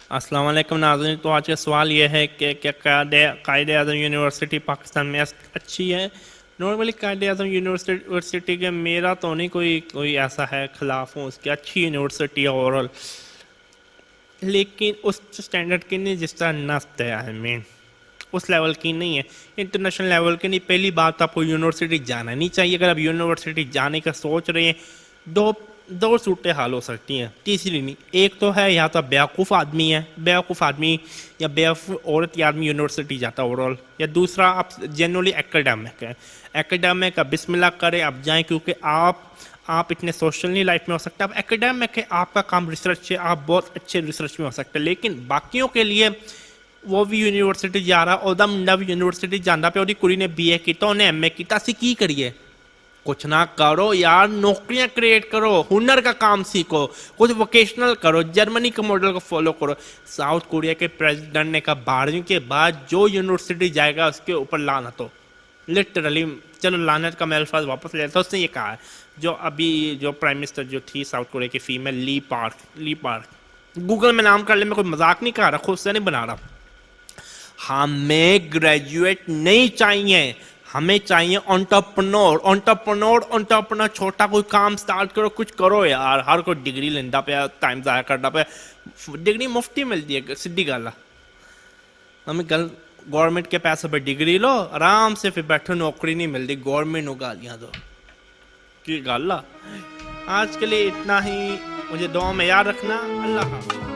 अस्सलाम वालेकुम नाज़रीन। तो आज का सवाल यह है कि क्या कायदे आज़म यूनिवर्सिटी पाकिस्तान में अच्छी है। नॉर्मली कायदे आज़म यूनिवर्सिटी के मेरा तो नहीं कोई कोई ऐसा है खिलाफ हूँ उसकी, अच्छी यूनिवर्सिटी है ओवरऑल, लेकिन उस स्टैंडर्ड की नहीं जिस तरह नस्त है। आई मीन उस लेवल की नहीं है, इंटरनेशनल लेवल की नहीं। पहली बात, आपको यूनिवर्सिटी जाना नहीं चाहिए। अगर आप यूनिवर्सिटी जाने का सोच रहे हैं, दो दो सूरतें हाल हो सकती हैं, तीसरी नहीं। एक तो है या तो बेवकूफ़ आदमी है, बेवकूफ़ आदमी या बेवकूफ़ औरत या आदमी यूनिवर्सिटी जाता है ओवरऑल, या दूसरा आप जनरली एकेडमिक है। एकेडमिक का बिस्मिल्लाह करें आप जाएं, क्योंकि आप इतने सोशल नहीं लाइफ में हो सकते। आप एकेडमिक है, आपका काम रिसर्च है, आप बहुत अच्छे रिसर्च में हो सकते हैं। लेकिन बाकियों के लिए वो भी यूनिवर्सिटी जा रहा, ਉਹਦਾ ਮੁੰਡਾ ਵੀ यूनिवर्सिटी ਜਾਂਦਾ ਪਿਆ, ਉਹਦੀ ਕੁੜੀ ਨੇ BA ਕੀਤਾ, ਉਹਨੇ MA ਕੀਤਾ, ਅਸੀਂ ਕੀ ਕਰੀਏ? कुछ ना करो यार, नौकरियां क्रिएट करो, हुनर का काम सीखो, कुछ वोकेशनल करो, जर्मनी के मॉडल को फॉलो करो। साउथ कोरिया के प्रेसिडेंट ने कहा 12वीं के बाद जो यूनिवर्सिटी जाएगा उसके ऊपर लानत हो। लिटरली, चलो लानत का मैं अल्फाज वापस लेता हूँ। उसने ये कहा है, जो अभी जो प्राइम मिनिस्टर जो थी साउथ कोरिया की फीमेल, ली पार्क, गूगल में नाम कर ले, मैं कोई मजाक नहीं कर रहा, खुद से नहीं बना रहा। हमें ग्रेजुएट नहीं चाहिए, हमें चाहिए एंटरप्रेन्योर। एंटरप्रेन्योर एंटरप्रेन्योर छोटा कोई काम स्टार्ट करो, कुछ करो यार। हर कोई डिग्री लेंदा पे, टाइम ज़ाया करता पे, डिग्री मुफ्ती मिलती है, सीधी गल है। हमें गल गवर्नमेंट के पैसे पर डिग्री लो आराम से, फिर बैठो, नौकरी नहीं मिलती, गवर्नमेंट को गालियाँ दो, की गल। आज के लिए इतना ही, मुझे दुआ में याद रखना। अल्लाह हाफ़िज़।